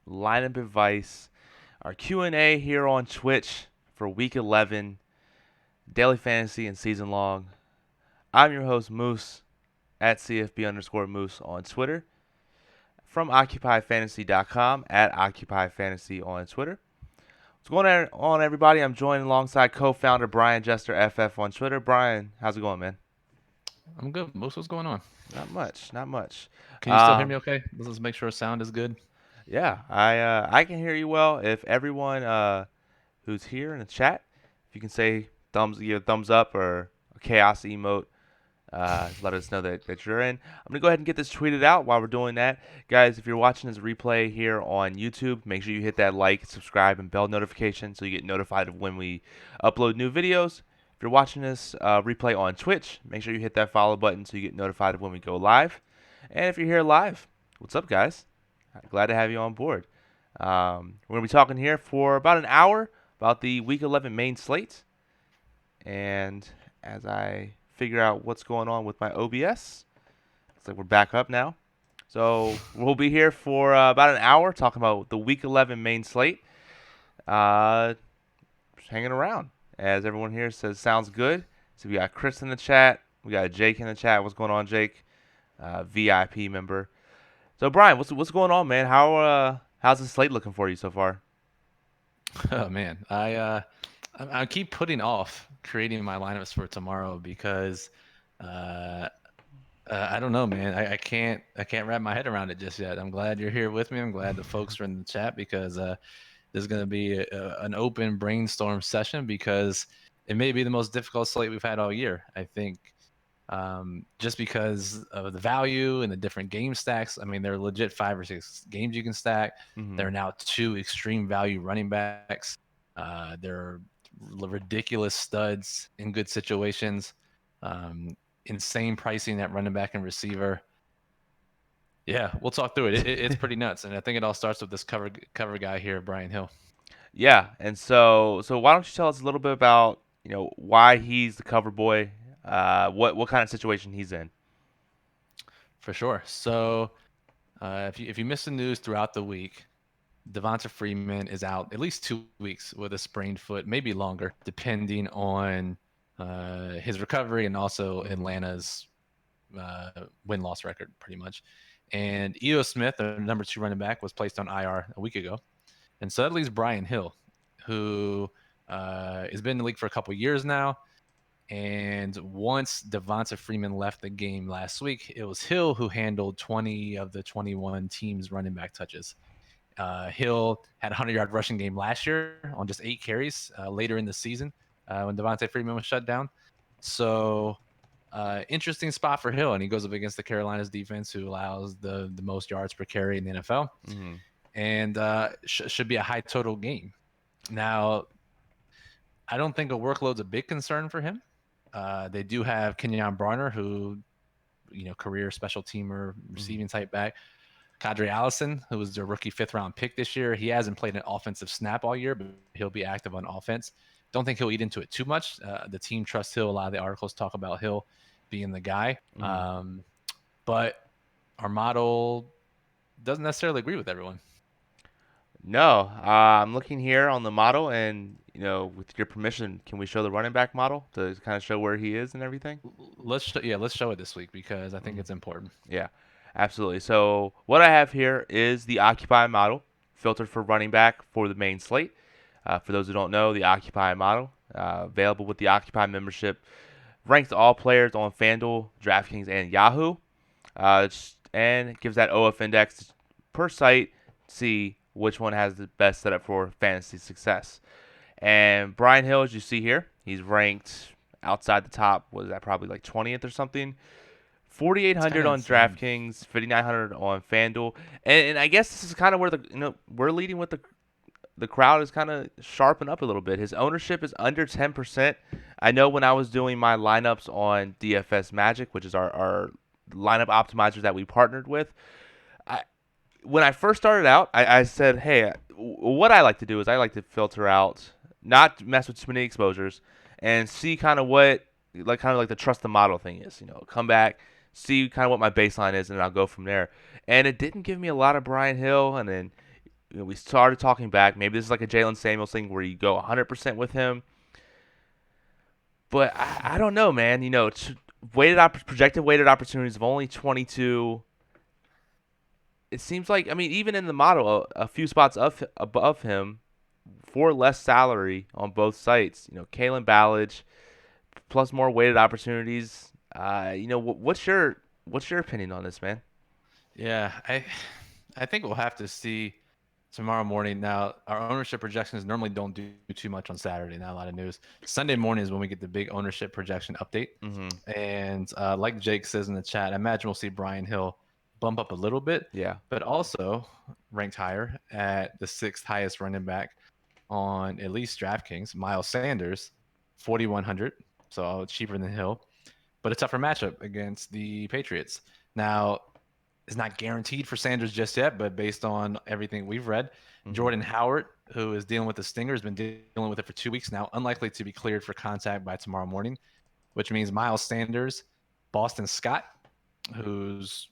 lineup advice, our Q&A here on Twitch for Week 11, daily fantasy and season long. I'm your host Moose at CFB_Moose on Twitter, from OccupyFantasy.com at OccupyFantasy on Twitter. What's going on, everybody? I'm joined alongside co-founder Brian Jester FF on Twitter. Brian, how's it going, man? I'm good. Most what's going on? Not much, not much. Can you still hear me Um, okay? Let's make sure sound is good. yeah, I can hear you well. If everyone who's here in the chat, if you can say either thumbs up or a chaos emote, let us know that you're in. I'm gonna go ahead and get this tweeted out while we're doing that, guys. If you're watching this replay here on YouTube, make sure you hit that like, subscribe, and bell notification so you get notified of when we upload new videos. If you're watching this replay on Twitch, make sure you hit that follow button so you get notified of when we go live. And if you're here live, what's up, guys? Glad to have you on board. We're gonna be talking here for about an hour about the Week 11 main slate, and as I figure out what's going on with my OBS, looks like we're back up now. So we'll be here for about an hour talking about the Week 11 main slate. Uh, just hanging around, as everyone here says, sounds good. So we got Chris in the chat, we got Jake in the chat. What's going on, Jake? VIP member. So Brian, what's going on, man? How's the slate looking for you so far? Oh man, I keep putting off creating my lineups for tomorrow because uh, I don't know, man. I can't wrap my head around it just yet. I'm glad you're here with me. I'm glad the folks are in the chat because there's going to be an open brainstorm session because it may be the most difficult slate we've had all year. I think just because of the value and the different game stacks. I mean, there are legit 5 or 6 games you can stack. Mm-hmm. There are now 2 extreme value running backs. There are ridiculous studs in good situations. Insane pricing at running back and receiver. Yeah, we'll talk through it. It's pretty nuts, and I think it all starts with this cover guy here, Brian Hill. Yeah, and so why don't you tell us a little bit about why he's the cover boy, what kind of situation he's in. For sure. So if you missed the news throughout the week, Devonta Freeman is out at least 2 weeks with a sprained foot, maybe longer, depending on his recovery and also Mm-hmm. Atlanta's win-loss record, pretty much. And Eo Smith, the number 2 running back, was placed on IR a week ago. And so that leaves Brian Hill, who has been in the league for a couple years now. And once Devonta Freeman left the game last week, it was Hill who handled 20 of the 21 team's running back touches. Hill had a 100-yard rushing game last year on just 8 carries later in the season when Devonta Freeman was shut down. So interesting spot for Hill, and he goes up against the Carolinas defense, who allows the most yards per carry in the NFL, Mm-hmm. and should be a high total game. Now, I don't think a workload's a big concern for him. They do have Kenyon Barner, who career special teamer, Mm-hmm. receiving type back. Kadri Allison, who was their rookie 5th round pick this year. He hasn't played an offensive snap all year, but he'll be active on offense. Don't think he'll eat into it too much. The team trusts Hill. A lot of the articles talk about Hill being the guy. Mm-hmm. But our model doesn't necessarily agree with everyone. No, I'm looking here on the model, and with your permission, can we show the running back model to kind of show where he is and everything? Let's show it this week because I think Mm-hmm. it's important. Yeah, absolutely. So what I have here is the Occupy model filtered for running back for the main slate. For those who don't know, the Occupy model, available with the Occupy membership, ranks all players on FanDuel, DraftKings, and Yahoo, and it gives that OF index per site to see which one has the best setup for fantasy success. And Brian Hill, as you see here, he's ranked outside the top. What is that? Probably like 20th or something. It's kind 4,800 of on insane. DraftKings, 5,900 on FanDuel, and I guess this is kind of where we're leading with the crowd is kind of sharpen up a little bit. His ownership is under 10%. I know when I was doing my lineups on DFS Magic, which is our lineup optimizers that we partnered with, I, when I first started out, I said, hey, what I like to do is I like to filter out, not mess with too many exposures, and see kind of like the trust the model thing is. Come back, see kind of what my baseline is, and I'll go from there. And it didn't give me a lot of Brian Hill, and then we started talking back. Maybe this is like a Jalen Samuels thing where you go 100% with him. But I don't know, man. Projected weighted opportunities of only 22. It seems like, I mean, even in the model, a few spots above him for less salary on both sites. Kalen Ballage plus more weighted opportunities. What's your opinion on this, man? Yeah, I think we'll have to see tomorrow morning. Now, our ownership projections normally don't do too much on Saturday. Not a lot of news. Sunday morning is when we get the big ownership projection update. Mm-hmm. And like Jake says in the chat, I imagine we'll see Brian Hill bump up a little bit, Yeah. but also ranked higher at the sixth highest running back on at least DraftKings. Miles Sanders, 4,100, so cheaper than Hill, but a tougher matchup against the Patriots. Now, it's not guaranteed for Sanders just yet, but based on everything we've read, Mm-hmm. Jordan Howard, who is dealing with the stinger, has been dealing with it for 2 weeks now, unlikely to be cleared for contact by tomorrow morning, which means Miles Sanders, Boston Scott, who's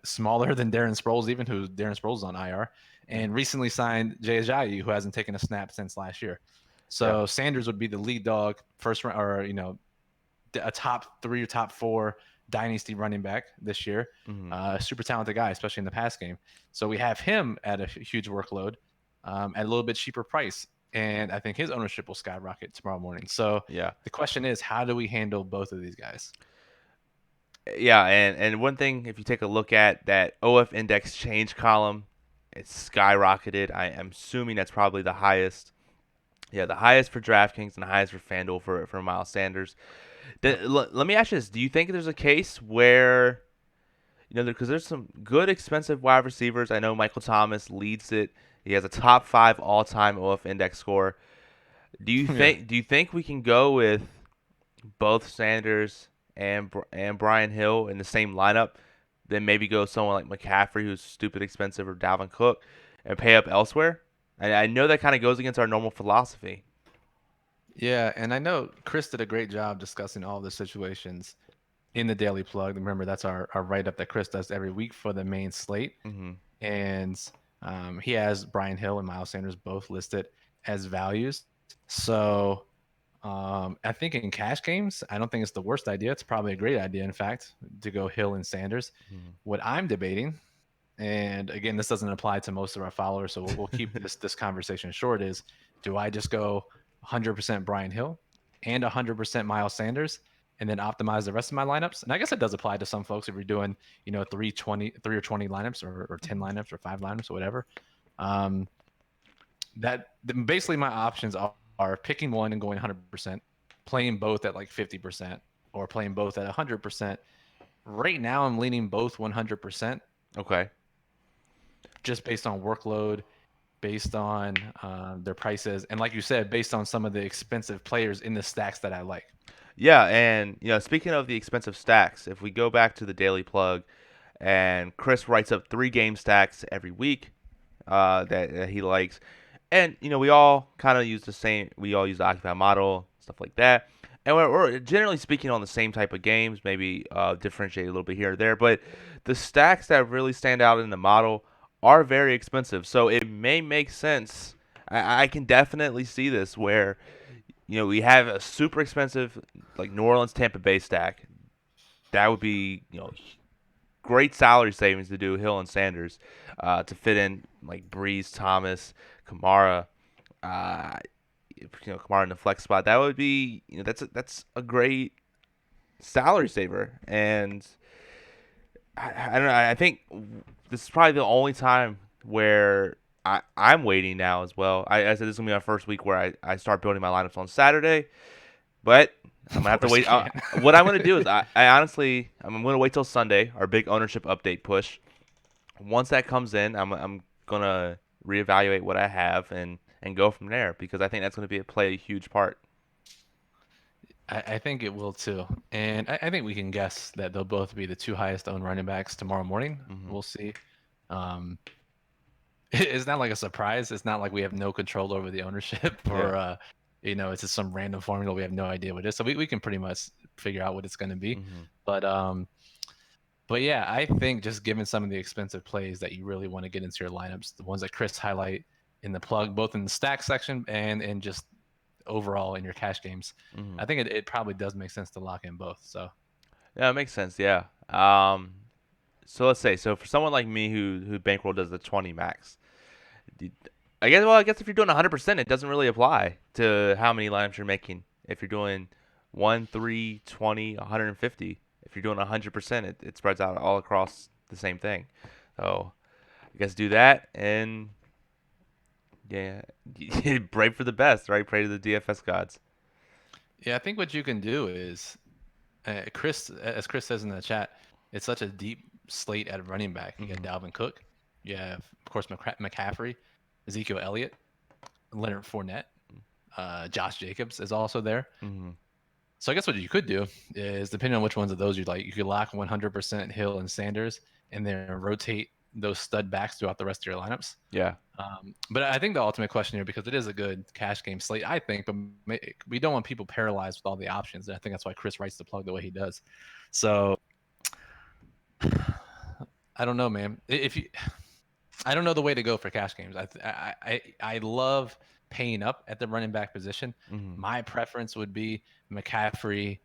smaller than Darren Sproles, even who Darren Sproles is on IR, Yeah. and recently signed Jay Ajayi, who hasn't taken a snap since last year. Yeah. So Sanders would be the lead dog, first round, or a top 3 or top 4 dynasty running back this year. Mm-hmm. Super talented guy, especially in the pass game. So we have him at a huge workload at a little bit cheaper price. And I think his ownership will skyrocket tomorrow morning. So Yeah. the question is, how do we handle both of these guys? Yeah, and one thing, if you take a look at that OF index change column, it's skyrocketed. I am assuming that's probably the highest. Yeah, the highest for DraftKings and the highest for FanDuel for Miles Sanders. Yep. Let me ask you this: do you think there's a case where because there's some good expensive wide receivers? I know Michael Thomas leads it. He has a top 5 all-time OF index score. Do you Yeah. think do you think we can go with both Sanders and Brian Hill in the same lineup, then maybe go someone like McCaffrey, who's stupid expensive, or Dalvin Cook, and pay up elsewhere? And I know that kind of goes against our normal philosophy. Yeah. And I know Chris did a great job discussing all the situations in the Daily Plug. Remember, that's our write up that Chris does every week for the main slate. Mm-hmm. And he has Brian Hill and Miles Sanders both listed as values. So I think in cash games, I don't think it's the worst idea. It's probably a great idea, in fact, to go Hill and Sanders. What I'm debating, and again, this doesn't apply to most of our followers, so we'll keep this conversation short. Is do I just go 100% Brian Hill and 100% Miles Sanders, and then optimize the rest of my lineups? And I guess it does apply to some folks if you're doing 3 or 20 lineups or 10 lineups or 5 lineups or whatever. Um, that basically my options are picking one and going 100%, playing both at like 50%, or playing both at 100%. Right now, I'm leaning both 100%, Okay. just based on workload, based on their prices, and like you said, based on some of the expensive players in the stacks that I like. Yeah, and speaking of the expensive stacks, if we go back to the Daily Plug, and Chris writes up 3 game stacks every week that he likes, and we all kind of use the same. We all use the Occupy model, stuff like that, and we're generally speaking on the same type of games. Maybe differentiate a little bit here or there, but the stacks that really stand out in the model are very expensive. So it may make sense. I can definitely see this where we have a super expensive like New Orleans Tampa Bay stack. That would be great salary savings to do Hill and Sanders to fit in like Breeze, Thomas, Kamara, uh, Kamara in the flex spot. That would be that's a great salary saver, and I don't know. I think this is probably the only time where I'm waiting now as well. I said this is gonna be my first week where I start building my lineups on Saturday, but I'm gonna Of have to course you wait. can. What I'm gonna do is I honestly I'm gonna wait till Sunday, our big ownership update push. Once that comes in, I'm gonna reevaluate what I have and go from there because I think that's gonna play a huge part. I think it will too. And I think we can guess that they'll both be the 2 highest owned running backs tomorrow morning. Hmm. We'll see. Um, it's not like a surprise. It's not like we have no control over the ownership Yeah. or, it's just some random formula. We have no idea what it is. So we can pretty much figure out what it's going to be. Hmm. But But yeah, I think just given some of the expensive plays that you really want to get into your lineups, the ones that Chris highlight in the plug, both in the stack section and in just overall in your cash games, Hmm. I think it probably does make sense to lock in both. So Yeah, it makes sense. Yeah. So let's say so for someone like me who bankroll does the 20 max, I guess if you're doing 100%, it doesn't really apply to how many lineups you're making. If you're doing 1, 3, 20, 150, if you're doing 100%, it spreads out all across the same thing. So I guess do that and yeah, pray for the best, right? Pray to the DFS gods. yeah, I think what you can do is Chris, as Chris says in the chat, it's such a deep slate at running back. You got Hmm. Dalvin Cook, you have of course McCaffrey, Ezekiel Elliott, Leonard Fournette, Josh Jacobs is also there. Hmm. So I guess what you could do is, depending on which ones of those you like, you could lock 100% Hill and Sanders, and then rotate those stud backs throughout the rest of your lineups. Yeah, But I think the ultimate question here, because it is a good cash game slate, I think, but we don't want people paralyzed with all the options. And I think that's why Chris writes the plug the way he does. So I don't know, man. If you, I don't know the way to go for cash games. I love paying up at the running back position. hmm, My preference would be McCaffrey,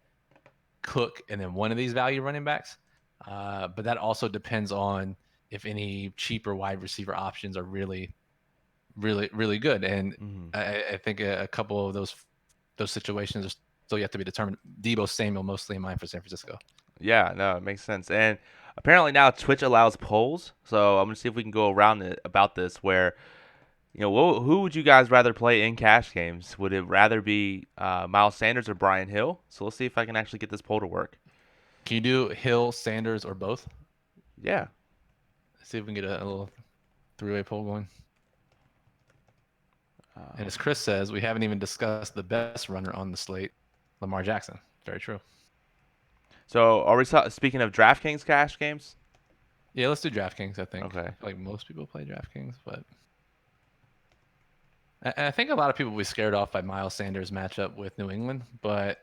Cook, and then one of these value running backs. But that also depends on if any cheaper wide receiver options are really good. And hmm. I think a couple of those situations are still yet to be determined. Debo Samuel mostly in mind for San Francisco. Yeah, no, it makes sense. And apparently now Twitch allows polls, so I'm gonna see if we can go around it about this. Where who would you guys rather play in cash games? Would it rather be Miles Sanders or Brian Hill? So let's see if I can actually get this poll to work. Can you do Hill, Sanders, or both? Yeah. See if we can get a little three-way poll going. And as Um, Chris says, we haven't even discussed the best runner on the slate, Lamar Jackson. Very true. so are we speaking of DraftKings cash games? Yeah, let's do DraftKings. I think. Okay. I feel like most people play DraftKings, but I think a lot of people will be scared off by Miles Sanders' matchup with New England. But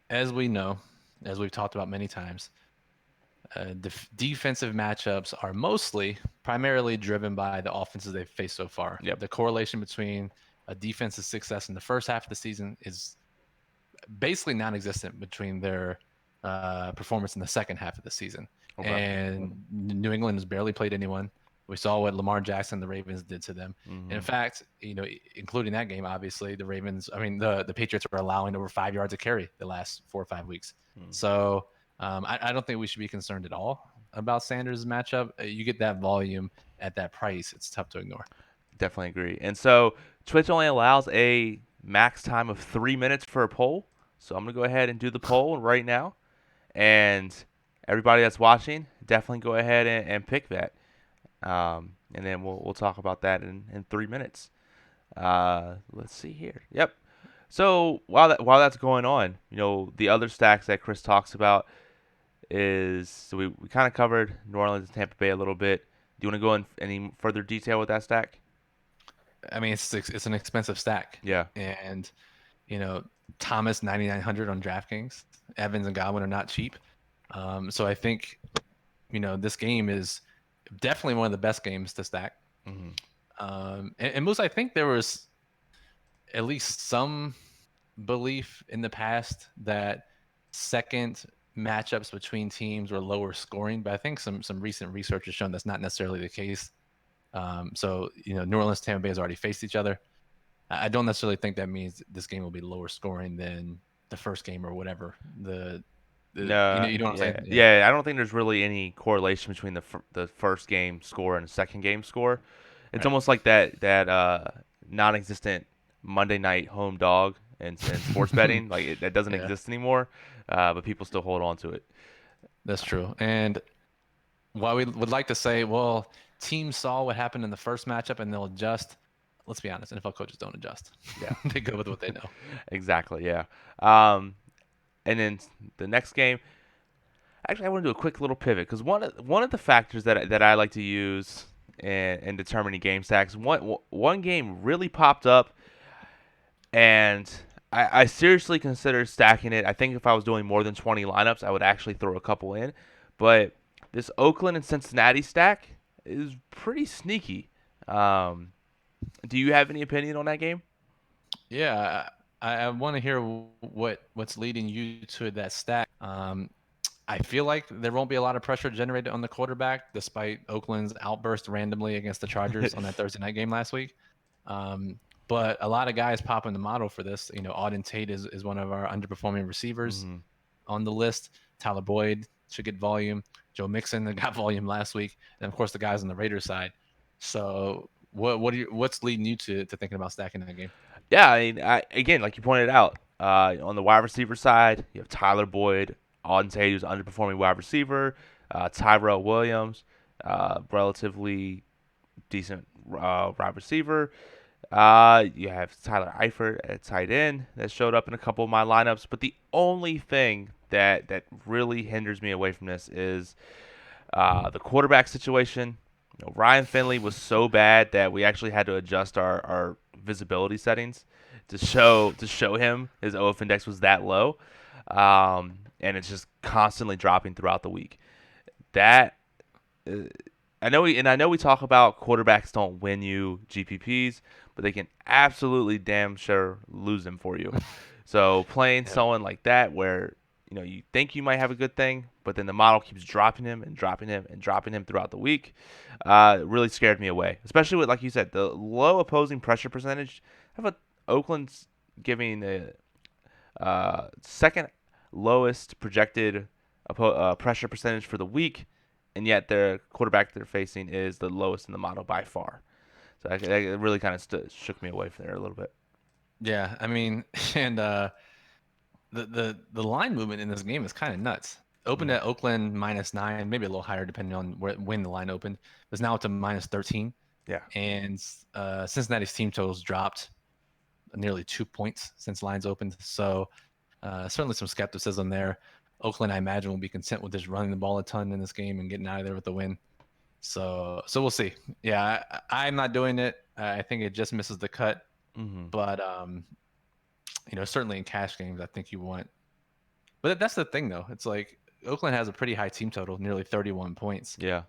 as we know, as we've talked about many times, defensive matchups are primarily driven by the offenses they've faced so far. Yep. The correlation between a defense's success in the first half of the season is basically non-existent between their performance in the second half of the season. Okay. And New England has barely played anyone. We saw what Lamar Jackson and the Ravens did to them. And in Hmm. fact, including that game, obviously the Ravens, I mean, the Patriots were allowing over 5 yards of carry the last 4 or 5 weeks. So I don't think we should be concerned at all about Sanders' matchup. You get that volume at that price, it's tough to ignore. Definitely agree. And so Twitch only allows a max time of 3 minutes for a poll. So I'm gonna go ahead and do the poll right now. And everybody that's watching, definitely go ahead and pick that. And then we'll talk about that in 3 minutes. Let's see here. Yep. So while that's going on, the other stacks that Chris talks about is so we kind of covered New Orleans and Tampa Bay a little bit. Do you want to go in any further detail with that stack? I mean, it's an expensive stack, Yeah. and you know Thomas 9,900 on DraftKings. Evans and Godwin are not cheap, so I think this game is definitely one of the best games to stack. Hmm. And Moose, I think there was at least some belief in the past that second matchups between teams were lower scoring, but I think some recent research has shown that's not necessarily the case. So New Orleans, Tampa Bay has already faced each other. I don't necessarily think that means this game will be lower scoring than the first game or whatever. No, You know what I'm yeah, saying? Yeah. yeah. I don't think there's really any correlation between the first game score and the second game score. It's Right. almost like that non-existent Monday night home dog and sports betting. Like that doesn't Yeah, exist anymore, but people still hold on to it. that's true. And while we would like to say, well, teams saw what happened in the first matchup and they'll adjust. Let's be honest, NFL coaches don't adjust. Yeah, They go with what they know. exactly. Yeah. Um, and then the next game. Actually, I want to do a quick little pivot because one of the factors that I like to use in determining game stacks. One game really popped up, and I seriously considered stacking it. I think if I was doing more than 20 lineups, I would actually throw a couple in. But this Oakland and Cincinnati stack is pretty sneaky. Um, do you have any opinion on that game? Yeah, I want to hear what's leading you to that stack. I feel like there won't be a lot of pressure generated on the quarterback, despite Oakland's outburst randomly against the Chargers on that Thursday night game last week. Um, but a lot of guys pop in the model for this. Auden Tate is one of our underperforming receivers Mm-hmm. on the list. Tyler Boyd should get volume. Joe Mixon got volume last week, and of course the guys on the Raiders side. So what's leading you to thinking about stacking that game? Yeah, I mean, again, like you pointed out, on the wide receiver side, you have Tyler Boyd, Auden Tate, who's an underperforming wide receiver, Tyrell Williams, relatively decent wide receiver. You have Tyler Eifert at tight end that showed up in a couple of my lineups. But the only thing that really hinders me away from this is the quarterback situation. Ryan Finley was so bad that we actually had to adjust our visibility settings to show him his OF index was that low, and it's just constantly dropping throughout the week. That uh, I know we talk about quarterbacks don't win you GPPs, but they can absolutely damn sure lose them for you. So playing Yep. someone like that where you think you might have a good thing, but then the model keeps dropping him and dropping him and dropping him throughout the week, really scared me away. Especially with, like you said, the low opposing pressure percentage. How about Oakland's giving the second lowest projected pressure percentage for the week, and yet their quarterback they're facing is the lowest in the model by far. So that really kind of shook me away from there a little bit. Yeah, I mean, and the line movement in this game is kind of nuts. Opened Mm. at Oakland -9, maybe a little higher depending on when the line opened. It's now up to -13, Yeah. and Cincinnati's team totals dropped nearly 2 points since lines opened. So certainly some skepticism there. Oakland, I imagine, will be content with just running the ball a ton in this game and getting out of there with the win. So we'll see. Yeah, I'm not doing it. I think it just misses the cut, Hmm. but certainly in cash games, I think you want. But that's the thing, though. It's like Oakland has a pretty high team total, nearly 31 points. Yeah.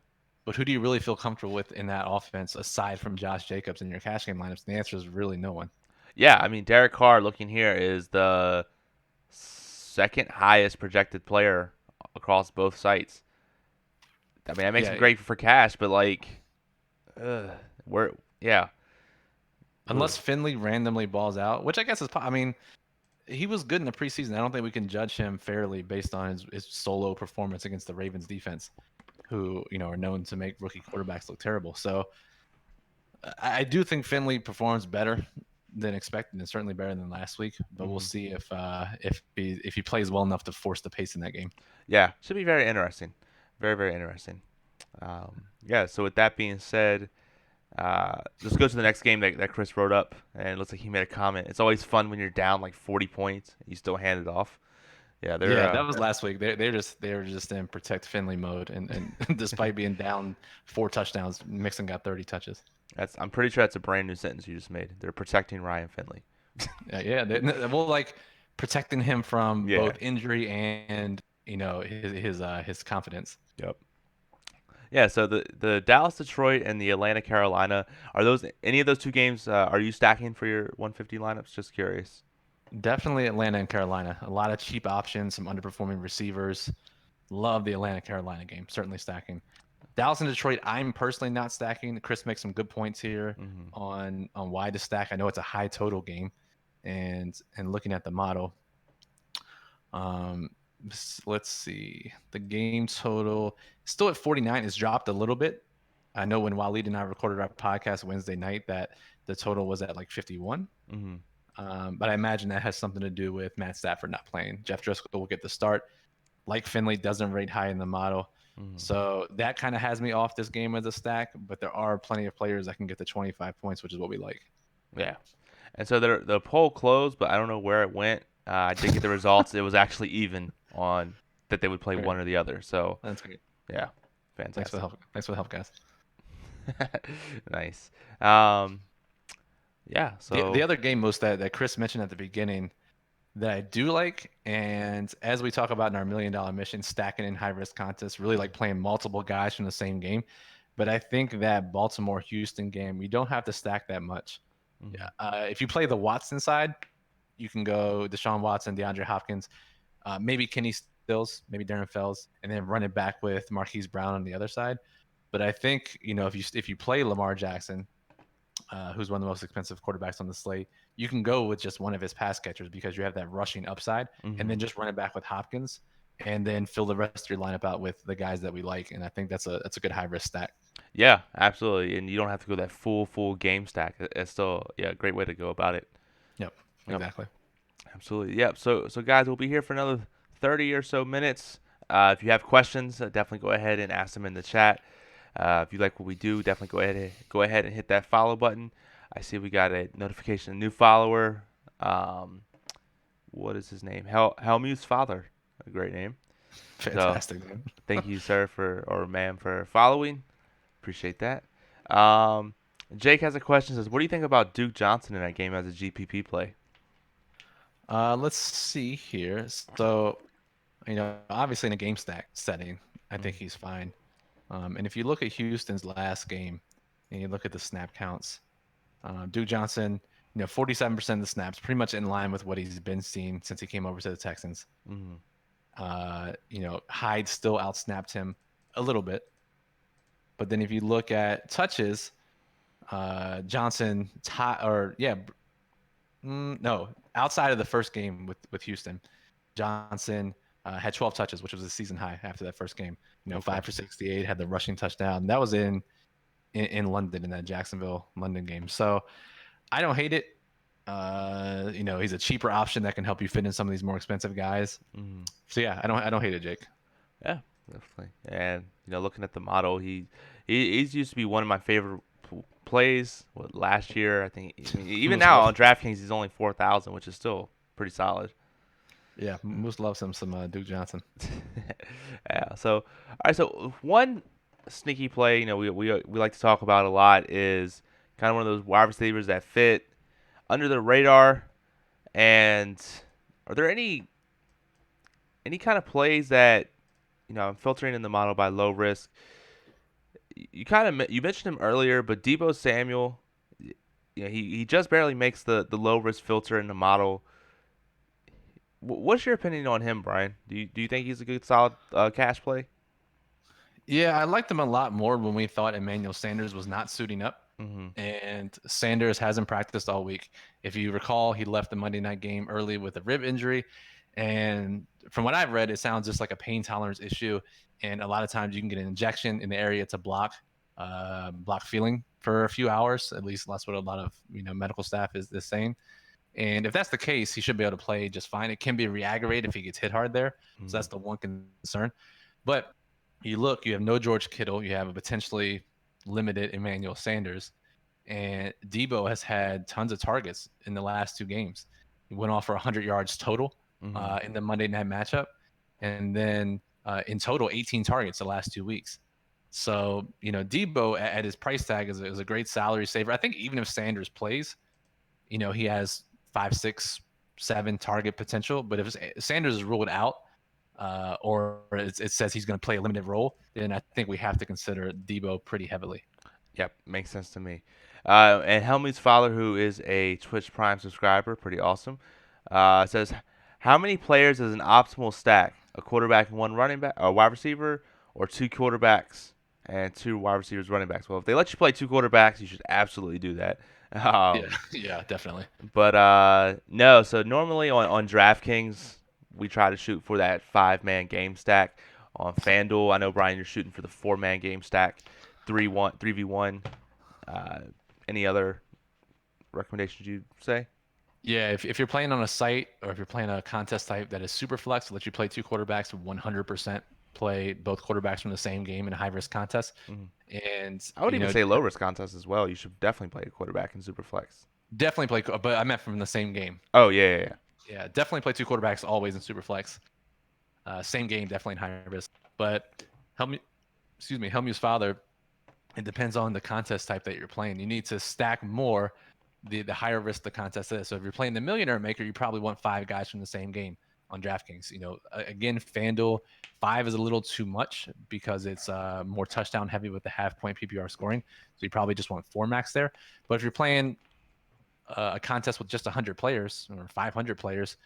But who do you really feel comfortable with in that offense aside from Josh Jacobs in your cash game lineups? The answer is really no one. Yeah. I mean, Derek Carr, looking here, is the second highest projected player across both sites. I mean, that makes him Yeah, great for cash, but like, we're yeah. unless Finley randomly balls out, which I guess is. I mean, he was good in the preseason. I don't think we can judge him fairly based on his solo performance against the Ravens defense, who are known to make rookie quarterbacks look terrible. So I do think Finley performs better than expected, and certainly better than last week. But we'll Hmm. see if he plays well enough to force the pace in that game. Yeah, should be very interesting. Very, very interesting. Yeah, so with that being said, let's go to the next game that Chris wrote up, and it looks like he made a comment. It's always fun when you're down like 40 points, you still hand it off. Yeah, they're Yeah, that was last week. They were just in protect Finley mode, and despite being down 4 touchdowns, Mixon got 30 touches. I'm pretty sure that's a brand new sentence you just made. They're protecting Ryan Finley. Yeah. Well, like protecting him from Yeah. both injury and his confidence. Yep. Yeah, so the Dallas Detroit and the Atlanta Carolina, are those any of those two games are you stacking for your 150 lineups? Just curious. Definitely Atlanta and Carolina. A lot of cheap options, some underperforming receivers. Love the Atlanta Carolina game. Certainly stacking. Dallas and Detroit, I'm personally not stacking. Chris makes some good points here Hmm. on why to stack. I know it's a high total game, and looking at the model, um, let's see. The game total still at 49. It's dropped a little bit. I know when Waleed and I recorded our podcast Wednesday night that the total was at like 51. Hmm. But I imagine that has something to do with Matt Stafford not playing. Jeff Driscoll will get the start. Like Finley doesn't rate high in the model. Hmm. So that kind of has me off this game as a stack, but there are plenty of players that can get to 25 points, which is what we like. Yeah. And so the poll closed, but I don't know where it went. I did get the results. It was actually even on that they would play Great. one or the other. So That's great. yeah, Thanks for the fantastic. help. Thanks for the help, guys. Nice. Yeah. The So. other game most that Chris mentioned at the beginning, that I do like, and as we talk about in our $1 million mission, stacking in high risk contests, really like playing multiple guys from the same game. But I think that Baltimore Houston game, you don't have to stack that much. Mm-hmm. Yeah. If you play the Watson side, you can go Deshaun Watson, DeAndre Hopkins, maybe Kenny Stills, maybe Darren Fells, and then run it back with Marquise Brown on the other side. But I think if you play Lamar Jackson, who's one of the most expensive quarterbacks on the slate, you can go with just one of his pass catchers because you have that rushing upside, and Mm-hmm. then just run it back with Hopkins, and then fill the rest of your lineup out with the guys that we like. And I think that's a good high risk stack. Yeah, absolutely. And you don't have to go that full game stack. It's still a great way to go about it. Yep, Yep, exactly. absolutely. Yep. So guys, we'll be here for another 30 or so minutes. If you have questions, definitely go ahead and ask them in the chat. If you like what we do, definitely go ahead and hit that follow button. I see we got a notification, a new follower. Um, what is his name? Helmu's father, a great name. So Fantastic, man. thank you, sir, for or ma'am, for following. Appreciate that. Um, Jake has a question. Says, what do you think about Duke Johnson in that game as a GPP play? Let's see here. So, obviously in a game stack setting, I think Mm-hmm. he's fine. And if you look at Houston's last game and you look at the snap counts, Duke Johnson, 47% of the snaps, pretty much in line with what he's been seeing since he came over to the Texans. Mm-hmm. Hyde still outsnapped him a little bit. But then if you look at touches, Johnson, no, outside of the first game with Houston, Johnson had 12 touches, which was a season high after that first game. Okay. 5 for 68, had the rushing touchdown. That was in London in that Jacksonville London game. So I don't hate it. He's a cheaper option that can help you fit in some of these more expensive guys. Mm-hmm. So yeah, I don't hate it, Jake. Yeah, definitely. And looking at the model, he's used to be one of my favorite plays. What, last year, I think. I mean, even Moose now love, on DraftKings, he's only 4,000, which is still pretty solid. yeah, Moose loves him some Duke Johnson. Yeah. So, all right. So one sneaky play, we like to talk about a lot is kind of one of those wide receivers that fit under the radar. And are there any kind of plays that I'm filtering in the model by low risk? You mentioned him earlier, but Debo Samuel, he just barely makes the low risk filter in the model. What's your opinion on him, Brian? Do you think he's a good solid cash play? Yeah, I liked him a lot more when we thought Emmanuel Sanders was not suiting up. Hmm. And Sanders hasn't practiced all week. If you recall, he left the Monday night game early with a rib injury. And from what I've read, it sounds just like a pain tolerance issue. And a lot of times you can get an injection in the area to block feeling for a few hours. At least that's what a lot of medical staff is saying. And if that's the case, he should be able to play just fine. It can be re-aggravated if he gets hit hard there. So Hmm. that's the one concern. But you have no George Kittle. You have a potentially limited Emmanuel Sanders. And Debo has had tons of targets in the last two games. He went off for 100 yards total Hmm. in the Monday night matchup. And then in total, 18 targets the last 2 weeks. So, Debo at his price tag is a great salary saver. I think even if Sanders plays, he has 5, 6, 7 target potential. But if Sanders is ruled out, or it says he's going to play a limited role, then I think we have to consider Debo pretty heavily. Yep, makes sense to me. And Helmy's father, who is a Twitch Prime subscriber, pretty awesome, says, "How many players is an optimal stack? A quarterback and one running back, a wide receiver, or two quarterbacks and two wide receivers, running backs?" Well, if they let you play two quarterbacks, you should absolutely do that. Yeah, Um, yeah, definitely. but no. So normally on DraftKings, we try to shoot for that 5-man game stack. On FanDuel, I know Brian, you're shooting for the 4-man game stack, 3v1. Uh, any other recommendations you'd say? Yeah, if you're playing on a site or if you're playing a contest type that is super flex, let you play two quarterbacks, 100% play both quarterbacks from the same game in a high risk contest. Hmm. And, I would even say low risk contests as well. You should definitely play a quarterback in Superflex. definitely play, but I meant from the same game. Oh yeah, yeah, yeah. Yeah, definitely play two quarterbacks always in super flex. Same game, definitely in high risk. But Helmu's father, it depends on the contest type that you're playing. You need to stack more the higher risk the contest is. So if you're playing the Millionaire Maker, you probably want 5 guys from the same game on DraftKings. Again, FanDuel 5 is a little too much because it's more touchdown heavy with the half point PPR scoring. So you probably just want 4 max there. But if you're playing a contest with just 100 players or 500 players,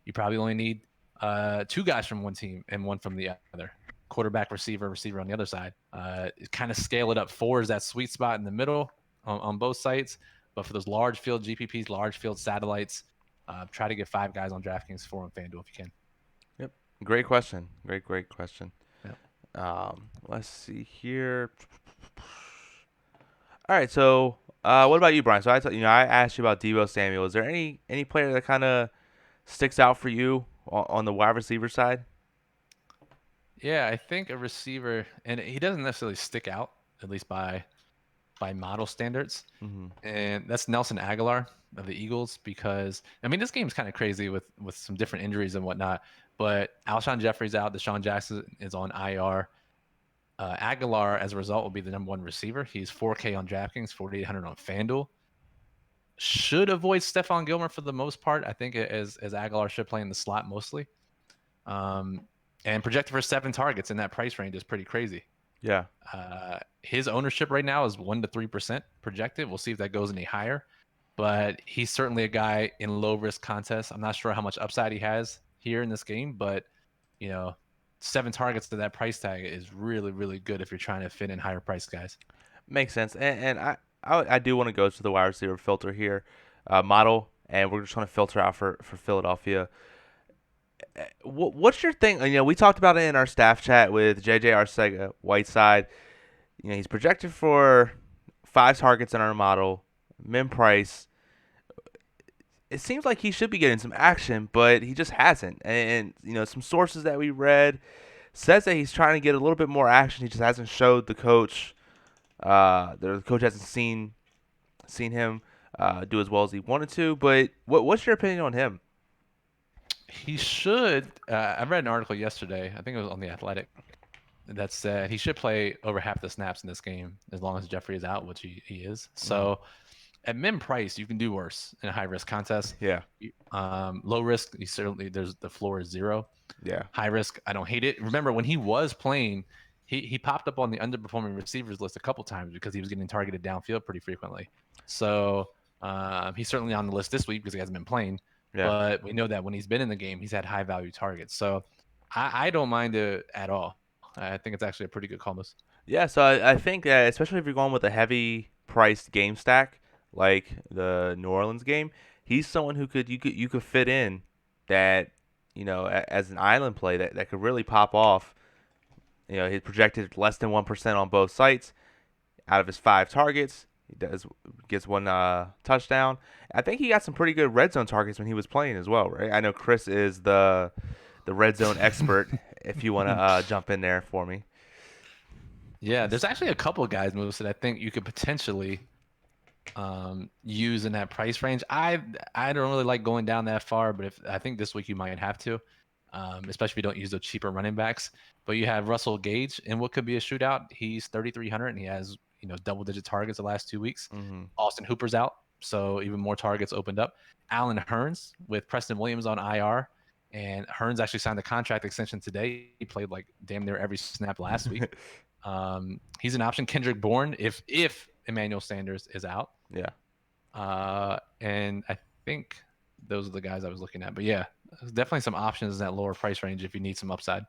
you probably only need 2 guys from one team and 1 from the other. Quarterback, receiver on the other side. Kind of scale it up. 4 is that sweet spot in the middle on both sites. But for those large field GPPs, large field satellites, try to get 5 guys on DraftKings, 4 on FanDuel if you can. Yep. Great question. Great question. Yep. Let's see here. All right. So, what about you, Brian? So I asked you about Deebo Samuel. Is there any player that kind of sticks out for you on the wide receiver side? Yeah, I think a receiver, and he doesn't necessarily stick out, at least by model standards. Mm-hmm. And that's Nelson Aguilar of the Eagles, because I mean this game's kind of crazy with some different injuries and whatnot. But Alshon Jeffrey's out, Deshaun Jackson is on IR. Aguilar, as a result, will be the number 1 receiver. He's 4K on DraftKings, 4,800 on FanDuel. Should avoid Stephon Gilmore for the most part. I think as Aguilar should play in the slot mostly. And projected for 7 targets in that price range is pretty crazy. Yeah. His ownership right now is 1% to 3% projected. We'll see if that goes any higher. But he's certainly a guy in low risk contests. I'm not sure how much upside he has here in this game, but 7 targets to that price tag is really, really good if you're trying to fit in higher price guys. Makes sense. And I do want to go to the wide receiver filter here, model, and we're just trying to filter out for Philadelphia. What's your thing? We talked about it in our staff chat with JJ Arcega Whiteside. He's projected for 5 targets in our model, min price. It seems like he should be getting some action, but he just hasn't. And some sources that we read says that he's trying to get a little bit more action. He just hasn't showed the coach. The coach hasn't seen him do as well as he wanted to. But what's your opinion on him? He should. I read an article yesterday. I think it was on the Athletic that said he should play over half the snaps in this game as long as Jeffrey is out, which he is. So at min price, you can do worse in a high risk contest. Yeah. Low risk, the floor is 0. Yeah. High risk, I don't hate it. Remember when he was playing, he popped up on the underperforming receivers list a couple times because he was getting targeted downfield pretty frequently. So he's certainly on the list this week because he hasn't been playing. Yeah. But we know that when he's been in the game, he's had high value targets. So I don't mind it at all. I think it's actually a pretty good call. Yeah, so I think that especially if you're going with a heavy priced game stack like the New Orleans game, he's someone who you could fit in that as an island play that could really pop off. He's projected less than 1% on both sites. Out of his 5 targets, he gets 1 touchdown. I think he got some pretty good red zone targets when he was playing as well, right? I know Chris is the red zone expert. If you want to jump in there for me. Yeah, there's actually a couple of guys moves that I think you could potentially use in that price range. I don't really like going down that far, but I think this week you might have to, especially if you don't use the cheaper running backs. But you have Russell Gage in what could be a shootout. He's 3,300 and he has double-digit targets the last 2 weeks. Mm-hmm. Austin Hooper's out, so even more targets opened up. Allen Hurns with Preston Williams on IR. And Hurns actually signed a contract extension today. He played like damn near every snap last week. He's an option. Kendrick Bourne, if Emmanuel Sanders is out. Yeah. And I think those are the guys I was looking at. But yeah, there's definitely some options in that lower price range if you need some upside.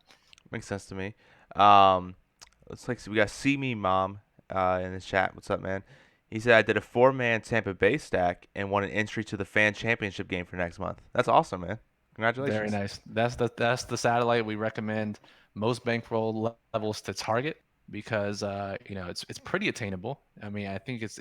Makes sense to me. Looks like we got See Me Mom in the chat. What's up, man? He said I did a 4-man Tampa Bay stack and won an entry to the fan championship game for next month. That's awesome, man. Congratulations. Very nice. That's the satellite we recommend most bankroll levels to target because it's pretty attainable. I mean, I think it's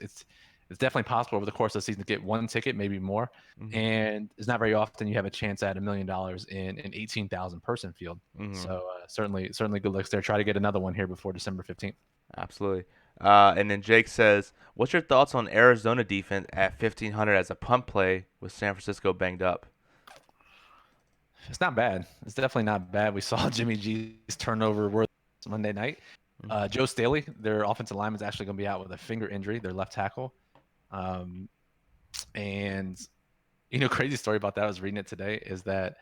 definitely possible over the course of the season to get 1 ticket, maybe more. Mm-hmm. And it's not very often you have a chance at $1 million in an 18,000 person field. Mm-hmm. So certainly good looks there. Try to get another one here before December 15th. Absolutely. And then Jake says, what's your thoughts on Arizona defense at 1,500 as a punt play with San Francisco banged up? It's not bad. It's definitely not bad. We saw Jimmy G's turnover worth Monday night. Joe Staley, their offensive lineman, is actually going to be out with a finger injury, their left tackle. And And crazy story about that. I was reading it today. Is that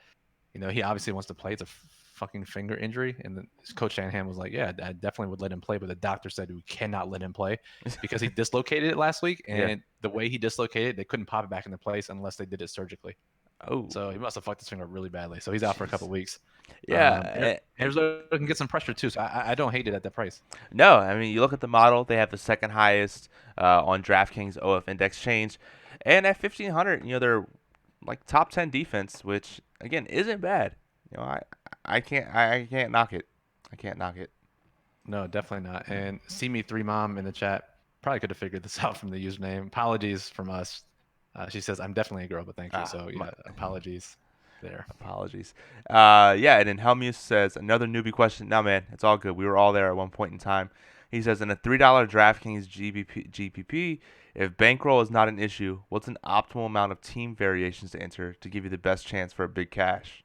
he obviously wants to play. It's a fucking finger injury, and then Coach Shanahan was like, "Yeah, I definitely would let him play," but the doctor said we cannot let him play because he dislocated it last week, Yeah. and the way he dislocated it, they couldn't pop it back into place unless they did it surgically. Oh, So he must have fucked his finger really badly. So he's out for a couple jeez. of weeks. Yeah. Arizona can get some pressure too, so I don't hate it at that price. No, I mean, you look at the model, they have the second highest on DraftKings OF index change. And at 1,500, they're like top 10 defense, which, again, isn't bad. I can't knock it. I can't knock it. No, definitely not. And see me three mom in the chat probably could have figured this out from the username. Apologies from us. She says I'm definitely a girl, but thank you. Ah, So my yeah, apologies there. apologies. Yeah, and then Helmuth says, another newbie question. No, man, it's all good. We were all there at one point in time. He says, in a $3 DraftKings GPP, if bankroll is not an issue, what's an optimal amount of team variations to enter to give you the best chance for a big cash?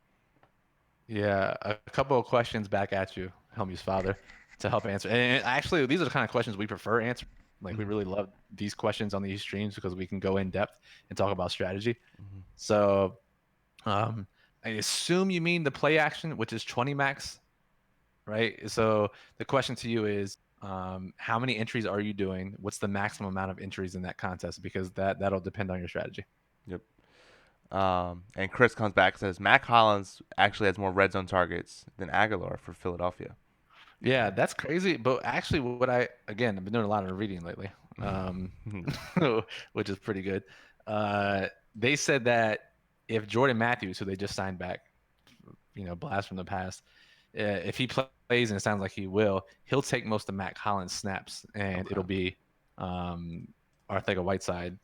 Yeah, a couple of questions back at you, Helmy's father, to help answer. And actually, these are the kind of questions we prefer answering. Like we Mhm, really love these questions on these streams because we can go in depth and talk about strategy. mhm. So Um, I assume you mean the play action, which is 20 max, right? So the question to you is, how many entries are you doing? What's the maximum amount of entries in that contest? Because that'll depend on your strategy. Yep. And Chris comes back and says Mac Hollins actually has more red zone targets than Aguilar for Philadelphia. Yeah, that's crazy. But actually, I've been doing a lot of reading lately, um, which is pretty good. They said that if Jordan Matthews, who they just signed back, blast from the past, if he plays and it sounds like he will, he'll take most of Mac Hollins snaps, and Okay. it'll be um, Arthega-Whiteside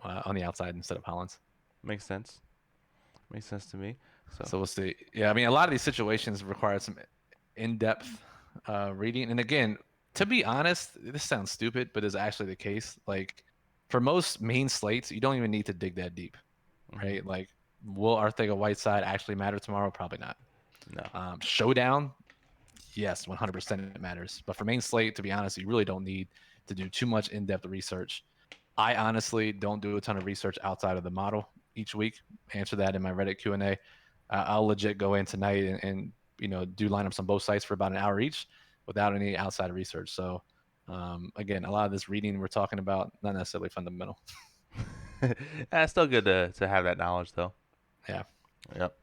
on the outside instead of Hollins. Makes sense. Makes sense to me. So, So we'll see. Yeah, I mean, a lot of these situations require some in-depth reading. And again, to be honest, this sounds stupid, but is actually the case. Like for most main slates, you don't even need to dig that deep, mhm. right? Like, will Arthega-Whiteside actually matter tomorrow? Probably not. No. Showdown, yes, 100% it matters. But for main slate, to be honest, you really don't need to do too much in-depth research. I honestly don't do a ton of research outside of the model each week. Answer that in my Reddit Q&A. I'll legit go in tonight and do lineups on both sites for about an hour each without any outside research. So again, a lot of this reading we're talking about not necessarily fundamental. It's still good to have that knowledge, though. Yeah. Yep.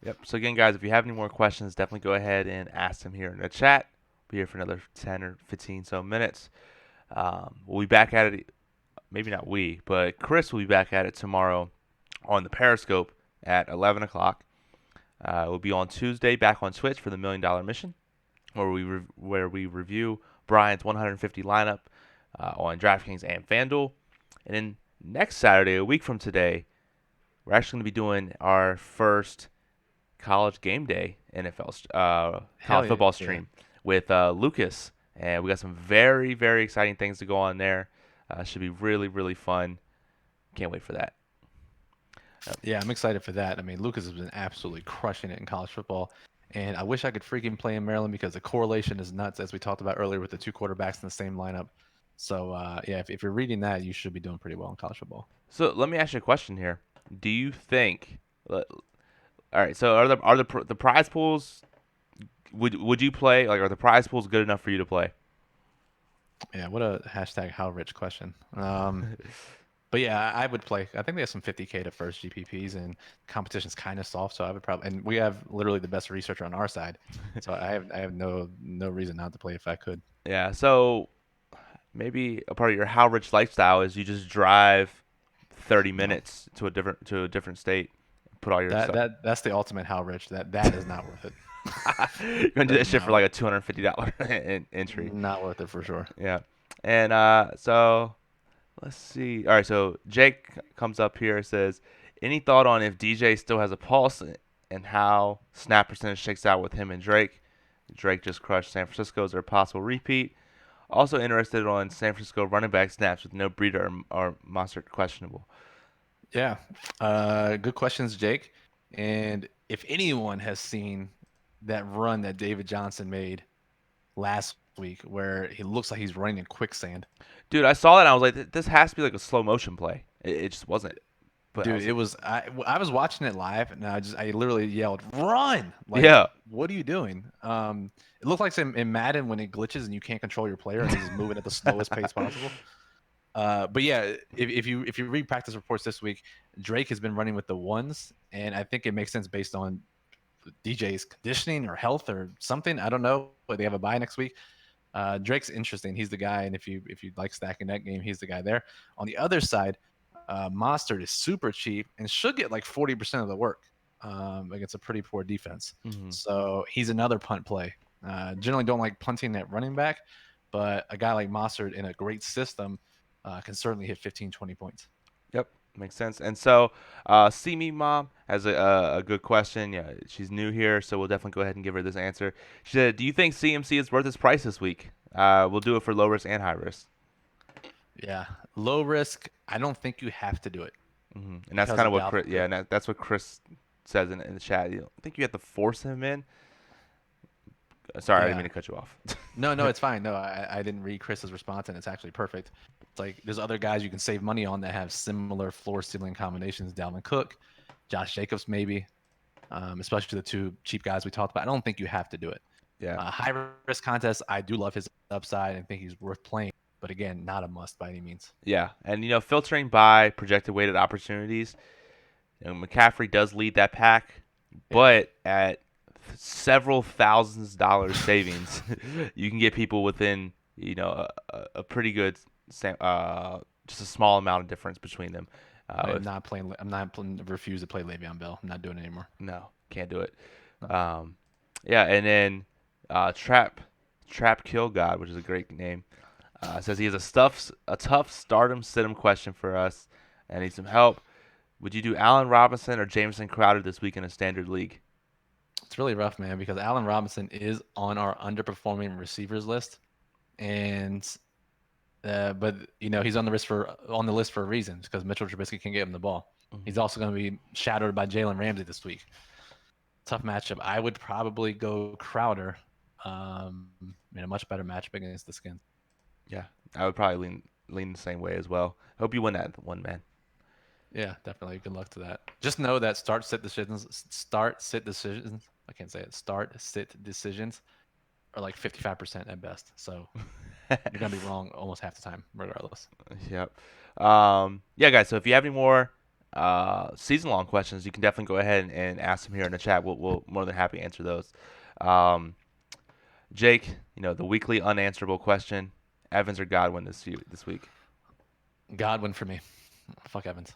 Yep. So, again, guys, if you have any more questions, definitely go ahead and ask them here in the chat. Be here for another 10 or 15 so minutes. We'll be back at it. Maybe not we, but Chris will be back at it tomorrow on the Periscope at 11 o'clock. We'll be on Tuesday back on Twitch for the $1,000,000 mission, where we review Brian's 150 lineup on DraftKings and FanDuel. And then next Saturday, a week from today, we're actually going to be doing our first college game day NFL college Hell football yeah. stream with Lucas, and we got some very very exciting things to go on there. Should be really really fun. Can't wait for that. Yep. Yeah, I'm excited for that. I mean, Lucas has been absolutely crushing it in college football. And I wish I could freaking play in Maryland because the correlation is nuts, as we talked about earlier with the two quarterbacks in the same lineup. So, yeah, if you're reading that, you should be doing pretty well in college football. So let me ask you a question here. Do you think? All right. So are the prize pools? Would you play? Like, are the prize pools good enough for you to play? Yeah, what a hashtag how rich question. But yeah, I would play. I think they have some 50K to first GPPs, and competition's kind of soft. So I would probably, and we have literally the best researcher on our side. So I have no reason not to play if I could. Yeah. So maybe a part of your how rich lifestyle is you just drive 30 No, minutes to a different state, put all your stuff. that's the ultimate how rich. That is not worth it. You're gonna do that shit for No, like a $250 entry. not worth it for sure. Yeah. And so let's see. All right, so Jake comes up here and says, any thought on if DJ still has a pulse and how snap percentage shakes out with him and Drake? Drake just crushed San Francisco. Is there a possible repeat? Also interested on San Francisco running back snaps with no Breeder or Mostert questionable. Yeah, good questions, Jake. And if anyone has seen that run that David Johnson made last week, where he looks like he's running in quicksand. Dude, I saw that and I was like, this has to be like a slow motion play. It just wasn't. But I Dude, was it like, was I was watching it live and I literally yelled, "Run!" Like, yeah, what are you doing? It looked like in Madden when it glitches and you can't control your player and he's just moving at the slowest pace possible. But yeah, if you read practice reports this week, Drake has been running with the ones, and I think it makes sense based on DJ's conditioning or health or something. I don't know, but they have a bye next week. Drake's interesting. He's the guy, and if you like stacking that game, he's the guy there. On the other side, Mostert is super cheap and should get like 40% of the work against a pretty poor defense. hmm So he's another punt play. Generally don't like punting at running back, but a guy like Mostert in a great system can certainly hit 15, 20 points. yep, makes sense. And so, see me mom has a good question. Yeah, she's new here, so we'll definitely go ahead and give her this answer. She said, "Do you think CMC is worth his price this week? We'll do it for low risk and high risk." Yeah, low risk. I don't think you have to do it And that's because kind of of what Chris, Dalvin yeah, Cook. and that's what Chris says in the chat. You don't think you have to force him in? Sorry, I didn't mean Yeah. to cut you off. No, no, it's fine. No, I didn't read Chris's response, and it's actually perfect. It's like there's other guys you can save money on that have similar floor ceiling combinations. Dalvin Cook, Josh Jacobs, maybe, especially the two cheap guys we talked about. I don't think you have to do it. Yeah, High risk contest. I do love his upside and think he's worth playing, but again, not a must by any means. yeah, and filtering by projected weighted opportunities, McCaffrey does lead that pack, Yeah, but at several thousands dollars savings, you can get people within a pretty good, just a small amount of difference between them. I am With not playing. I'm not playing, refuse to play Le'Veon Bell. I'm not doing it anymore. no, can't do it. No. Um, yeah, and then Trap Kill God, which is a great name, says he has a tough stardom sit-em question for us, and needs some help. Would you do Allen Robinson or Jameson Crowder this week in a standard league? It's really rough, man, because Allen Robinson is on our underperforming receivers list, and but he's on the list for a reason because Mitchell Trubisky can get him the ball. He's hmm also going to be shadowed by Jalen Ramsey this week. Tough matchup. I would probably go Crowder in a much better matchup against the Skins. Yeah, I would probably lean the same way as well. Hope you win that one, man. Yeah, definitely. Good luck to that. Just know that start sit decisions. I can't say it. Start sit decisions are like 55% at best. So you're gonna be wrong almost half the time, regardless. Yep. Yeah, guys. So if you have any more season-long questions, you can definitely go ahead and ask them here in the chat. We'll more than happy to answer those. Um, Jake, the weekly unanswerable question: Evans or Godwin this week? Godwin for me. Fuck Evans.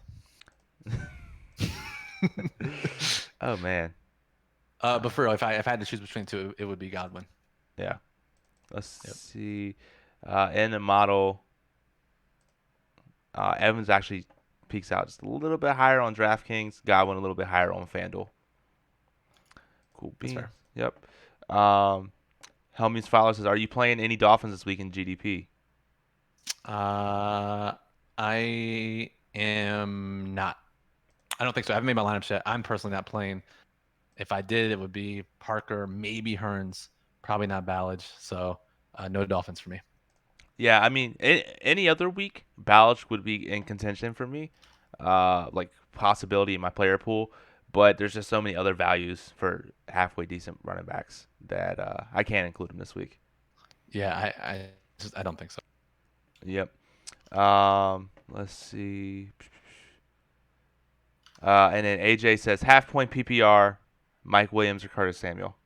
Oh man. But for real, if I had to choose between two, it would be Godwin. Yeah. Let's Yep. see. In the model, Evans actually peaks out just a little bit higher on DraftKings. Godwin a little bit higher on FanDuel. Cool That's beans. fair. Yep. Helmies Fowler says, "Are you playing any Dolphins this week in GDP?" Uh, I am not. I don't think so. I haven't made my lineup yet. I'm personally not playing. If I did, it would be Parker, maybe Hearns, probably not Ballage. So no Dolphins for me. Yeah, I mean, any other week, Balic would be in contention for me, like possibility in my player pool. But there's just so many other values for halfway decent running backs that I can't include them this week. Yeah, I don't think so. Yep. Let's see. And then AJ says half point PPR, Mike Williams or Curtis Samuel.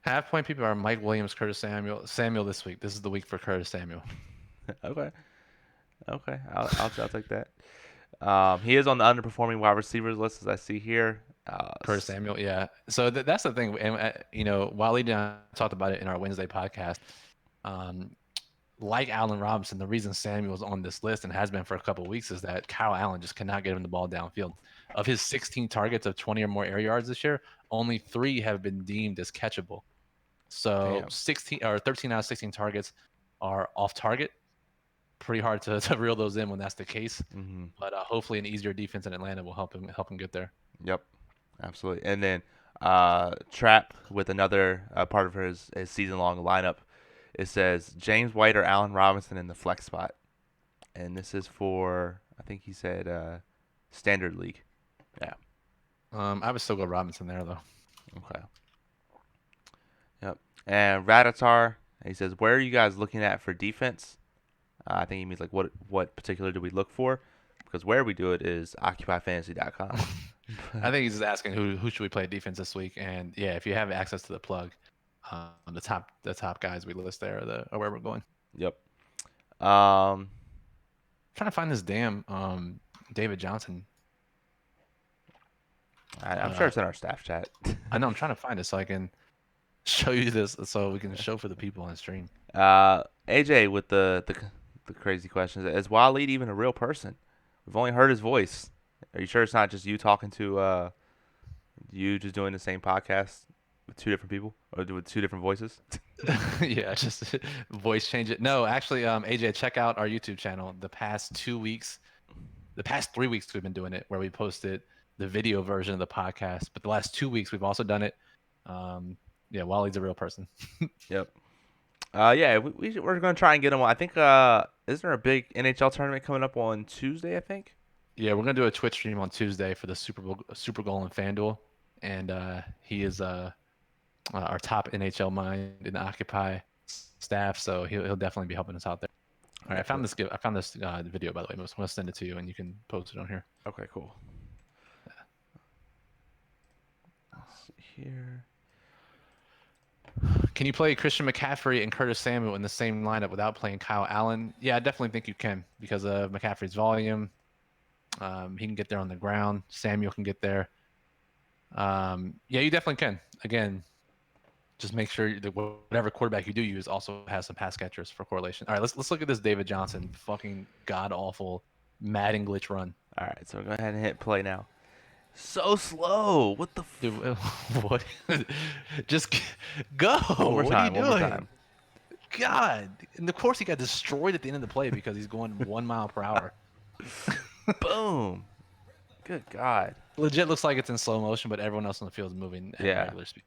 Half point people are Mike Williams, Curtis Samuel. Samuel this week. This is the week for Curtis Samuel. Okay. Okay. I'll take that. He is on the underperforming wide receivers list as I see here. Curtis Samuel, yeah. So that's the thing. And Waleed and I talked about it in our Wednesday podcast. Um, like Allen Robinson, the reason Samuel's on this list and has been for a couple of weeks is that Kyle Allen just cannot get him the ball downfield. Of his 16 targets of 20 or more air yards this year, only 3 have been deemed as catchable. So Damn. 16 or 13 out of 16 targets are off target. Pretty hard to reel those in when that's the case. hmm But hopefully, an easier defense in Atlanta will help him get there. Yep. Absolutely. And then Trap with another part of his season long lineup. It says James White or Allen Robinson in the flex spot. and this is for, I think he said standard league. Yeah. I would still go Robinson there though. Okay. Yep. And Ratatar, he says, where are you guys looking at for defense? I think he means like what particular do we look for? Because where we do it is occupyfantasy.com. I think he's just asking who should we play defense this week, and yeah, if you have access to the plug, the top guys we list there are where we're going. Yep. Trying to find this damn David Johnson. I'm sure it's in our staff chat. I know I'm trying to find it so I can show you this, so we can show for the people on stream. AJ with the crazy questions. Is Waleed even a real person? We've only heard his voice. Are you sure it's not just you talking to you just doing the same podcast with two different people or with two different voices? Yeah, just voice change it. No, actually, AJ, check out our YouTube channel. The past 3 weeks we've been doing it, where we posted the video version of the podcast. But the last 2 weeks we've also done it. Yeah, Wally's a real person. Yep. Yeah, we're gonna try and get him on. I think isn't there a big NHL tournament coming up on Tuesday? I think. Yeah, we're gonna do a Twitch stream on Tuesday for the Super Bowl and FanDuel, and he is our top NHL mind in the Occupy staff, so he'll definitely be helping us out there. All right, I found this video, by the way. I'm gonna send it to you, and you can post it on here. Okay, cool. Let's see here. Can you play Christian McCaffrey and Curtis Samuel in the same lineup without playing Kyle Allen? Yeah, I definitely think you can because of McCaffrey's volume. He can get there on the ground. Samuel can get there. Yeah, you definitely can. Again, just make sure that whatever quarterback you do use also has some pass catchers for correlation. All right, let's look at this David Johnson fucking god awful Madden glitch run. All right, so go ahead and hit play now. So slow. What the? Dude, what? Just go. One more time. What are you doing? God, and of course he got destroyed at the end of the play because he's going 1 mile per hour. Boom. Good God. Legit looks like it's in slow motion, but everyone else on the field is moving at regular speed.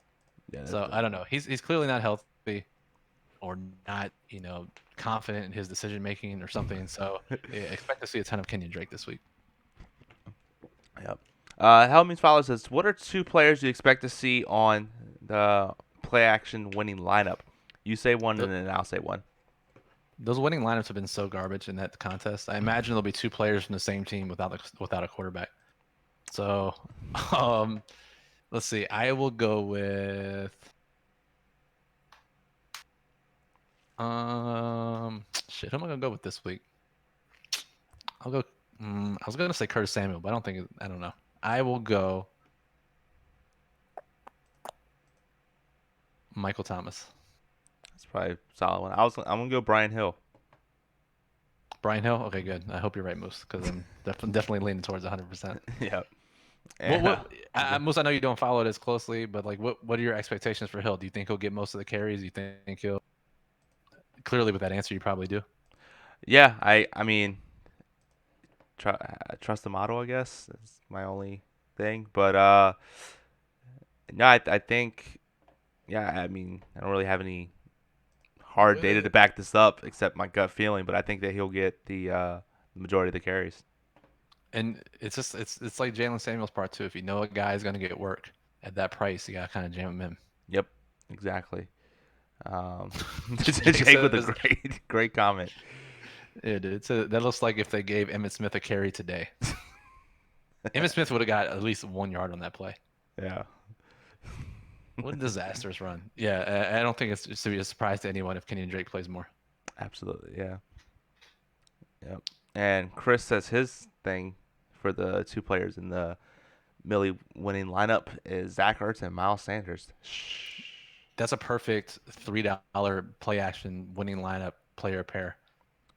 Yeah. So I don't know. He's clearly not healthy, or not, confident in his decision making or something. So yeah, expect to see a ton of Kenyon Drake this week. Yep. Helmings Follow says, what are two players you expect to see on the play action winning lineup? You say one, and then I'll say one. Those winning lineups have been so garbage in that contest. I imagine there'll be two players from the same team without a quarterback. So, let's see. I will go with who am I gonna go with this week? I'll go. I was gonna say Curtis Samuel, but I don't know. I will go Michael Thomas. That's probably a solid one. I'm gonna go Brian Hill. Brian Hill. Okay, good. I hope you're right, Moose, because I'm definitely leaning towards 100%. Yep. Moose, I know you don't follow it as closely, but like, what are your expectations for Hill? Do you think he'll get most of the carries? Do you think he'll? Clearly, with that answer, you probably do. Yeah, I mean, trust the model, I guess. That's my only thing. But no, I think, yeah, I mean, I don't really have any hard data to back this up except my gut feeling, but I think that he'll get the majority of the carries. And it's like Jalen Samuels part 2. If you know a guy is going to get work at that price, you got to kind of jam him in. Yep, exactly. Jake with a great comment. Yeah, dude. That looks like if they gave Emmitt Smith a carry today. Emmitt Smith would have got at least 1 yard on that play. Yeah. What a disastrous run. Yeah, I don't think it's to be a surprise to anyone if Kenyon Drake plays more. Absolutely, yeah. Yep. And Chris says his thing for the two players in the Millie winning lineup is Zach Ertz and Miles Sanders. That's a perfect $3 play action winning lineup player pair.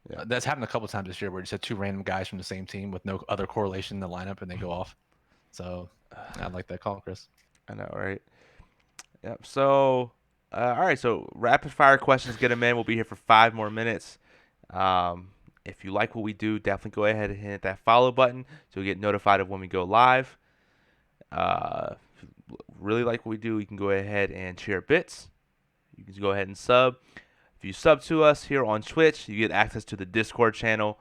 Yeah. That's happened a couple times this year where you said two random guys from the same team with no other correlation in the lineup and they go off. So I like that call, Chris. I know, right? Yep. So, all right. So rapid fire questions, get them in. We'll be here for 5 more minutes. If you like what we do, definitely go ahead and hit that follow button so you get notified of when we go live. If you really like what we do, you can go ahead and share bits. You can go ahead and sub. If you sub to us here on Twitch, you get access to the Discord channel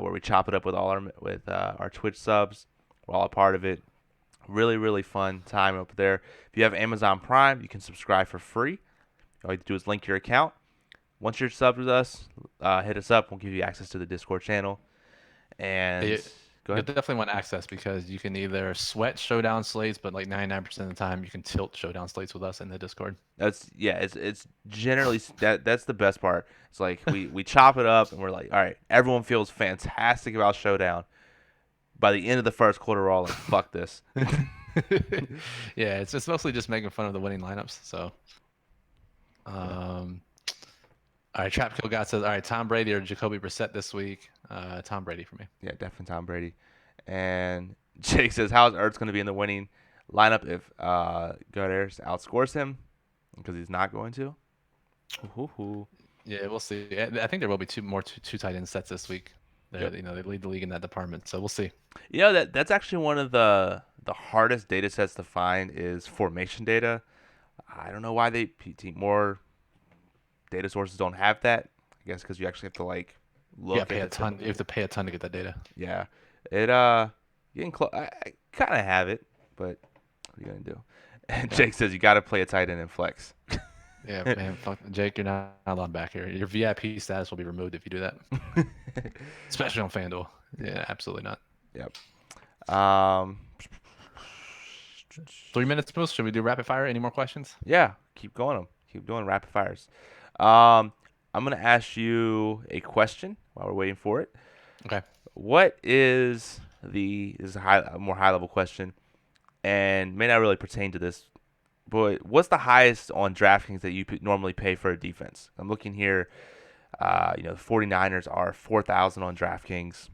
where we chop it up with our Twitch subs. We're all a part of it. Really, really fun time up there. If you have Amazon Prime, you can subscribe for free. All you have to do is link your account. Once you're subbed with us, hit us up. We'll give you access to the Discord channel. And You, go you'll ahead. definitely want access because you can either sweat showdown slates, but like 99% of the time you can tilt showdown slates with us in the Discord. It's generally that's the best part. It's like we chop it up and we're like, all right, everyone feels fantastic about Showdown. By the end of the first quarter, we're all like, fuck this. Yeah, it's mostly just making fun of the winning lineups. So, Yeah, all right, Trap Kill God says, all right, Tom Brady or Jacoby Brissett this week. Tom Brady for me. yeah, definitely Tom Brady. And Jake says, how's Ertz going to be in the winning lineup if Goddard outscores him? Because he's not going to. Ooh. Yeah, we'll see. I think there will be two tight end sets this week. Yep. They lead the league in that department, so we'll see. That's actually one of the hardest data sets to find is formation data. I don't know why more data sources don't have that. I guess because you actually have to like Yeah, look pay at a the ton. You have to pay a ton to get that data. yeah. It getting close. I kind of have it, but what are you gonna do? And Yeah, Jake says you got to play a tight end in flex. yeah, man. Fuck, Jake, you're not allowed back here. Your VIP status will be removed if you do that, especially on FanDuel. Yeah, absolutely not. Yep. Um. 3 minutes, Moose. Should we do rapid fire? Any more questions? Yeah. Keep going them. Keep doing rapid fires. Um. I'm gonna ask you a question while we're waiting for it. Okay. What is this is a more high level question and may not really pertain to this, but what's the highest on DraftKings that you normally pay for a defense? I'm looking here. The 49ers are 4,000 on DraftKings.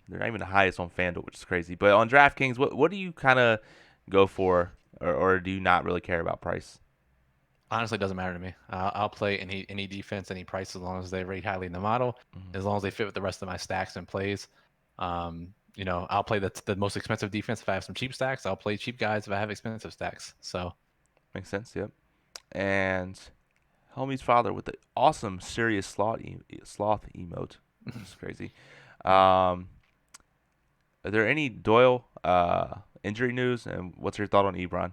They're not even the highest on FanDuel, which is crazy. But on DraftKings, what do you kind of go for, or do you not really care about price? Honestly, it doesn't matter to me. I'll play any defense, any price, as long as they rate highly in the model, Mhm. as long as they fit with the rest of my stacks and plays. I'll play the most expensive defense if I have some cheap stacks. I'll play cheap guys if I have expensive stacks. So Makes sense, yep. And homie's father with the awesome serious sloth emote. It's crazy. Um, are there any Doyle injury news, and what's your thought on Ebron?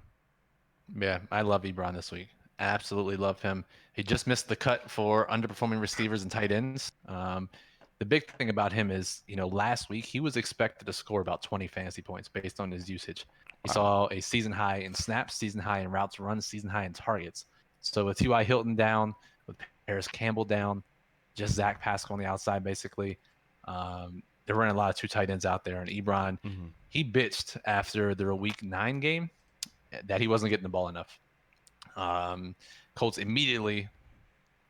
yeah, I love Ebron this week. Absolutely love him. He just missed the cut for underperforming receivers and tight ends. The big thing about him is, last week he was expected to score about 20 fantasy points based on his usage. He Wow. saw a season high in snaps, season high in routes run, season high in targets. So with T.Y. Hilton down, with Paris Campbell down, just Zach Pascal on the outside, basically, they're running a lot of two tight ends out there. And Ebron, Hmm. he bitched after their Week 9 game that he wasn't getting the ball enough. Colts immediately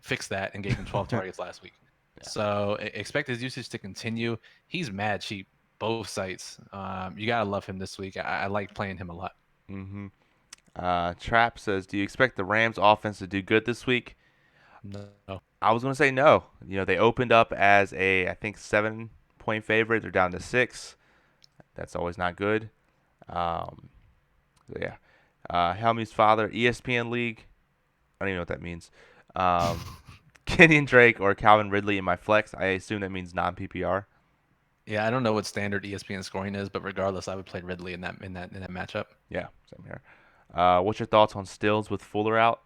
fixed that and gave him 12 targets last week. Yeah. So expect his usage to continue. He's mad cheap, both sites. You gotta love him this week. I like playing him a lot. Hmm. Trap says, do you expect the Rams offense to do good this week? No. I was gonna say no. They opened up as I think 7-point favorite. They're down to 6. That's always not good. Um, so yeah. Helmy's father, ESPN League. I don't even know what that means. Kenyon Drake or Calvin Ridley in my flex. I assume that means non PPR. Yeah, I don't know what standard ESPN scoring is, but regardless, I would play Ridley in that matchup. Yeah, same here. What's your thoughts on Stills with Fuller out?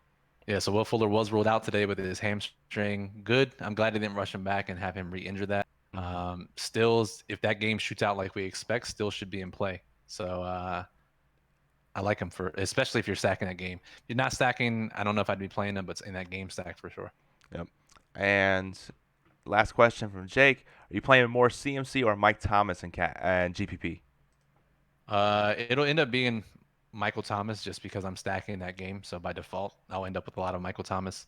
Yeah, so Will Fuller was ruled out today with his hamstring. Good. I'm glad they didn't rush him back and have him re-injure that. Hmm. Stills, if that game shoots out like we expect, still should be in play. So I like him especially if you're stacking that game. If you're not stacking, I don't know if I'd be playing him, but in that game stack for sure. Yep. And last question from Jake: are you playing more CMC or Mike Thomas and GPP? It'll end up being Michael Thomas just because I'm stacking that game. So by default, I'll end up with a lot of Michael Thomas.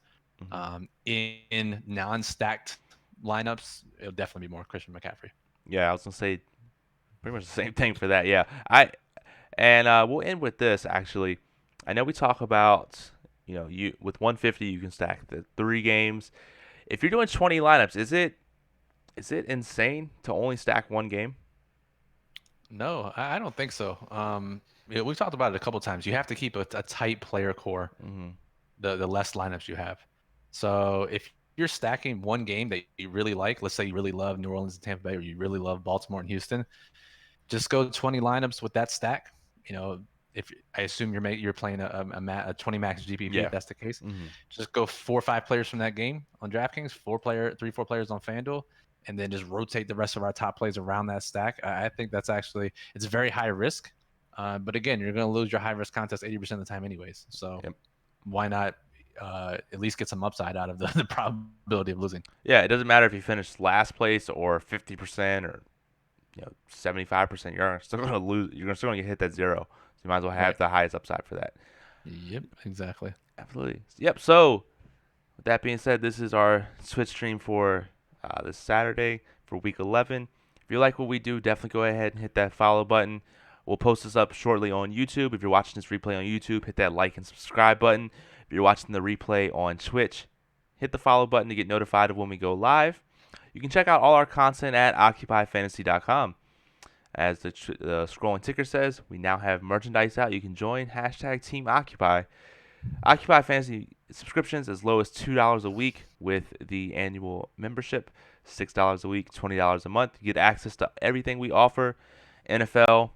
Hmm. In non-stacked lineups, it'll definitely be more Christian McCaffrey. Yeah, I was gonna say pretty much the same thing for that. Yeah, we'll end with this actually. I know we talk about you with 150 you can stack the 3 games. If you're doing 20 lineups, is it insane to only stack one game? No, I don't think so. We've talked about it a couple times. You have to keep a tight player core Hmm. the less lineups you have. So if you're stacking one game that you really like, let's say you really love New Orleans and Tampa Bay, or you really love Baltimore and Houston, just go 20 lineups with that stack. You know, if I assume you're playing a 20 max GPP, Yeah. if that's the case, Hmm. just go 4 or 5 players from that game on DraftKings, 3 or 4 players on FanDuel, and then just rotate the rest of our top plays around that stack. I think that's actually it's very high risk, but again, you're going to lose your high risk contest 80% of the time anyways. So Yep. why not at least get some upside out of the probability of losing? Yeah, it doesn't matter if you finish last place or 50% or 75%. You're still gonna lose. You're still gonna hit that zero. So you might as well have Right. the highest upside for that. Yep. Exactly. Absolutely. Yep. So with that being said, this is our Twitch stream for this Saturday for Week 11. If you like what we do, definitely go ahead and hit that follow button. We'll post this up shortly on YouTube. If you're watching this replay on YouTube, hit that like and subscribe button. If you're watching the replay on Twitch, hit the follow button to get notified of when we go live. You can check out all our content at occupyfantasy.com. As the scrolling ticker says, we now have merchandise out. You can join hashtag Team Occupy. Occupy Fantasy subscriptions as low as $2 a week with the annual membership, $6 a week, $20 a month. You get access to everything we offer: NFL,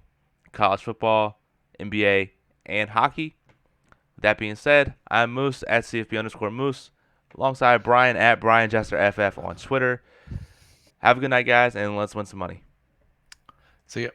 college football, NBA, and hockey. With that being said, I'm Moose at CFB_Moose, alongside Brian at BrianJesterFF on Twitter. Have a good night, guys, and let's win some money. So yeah.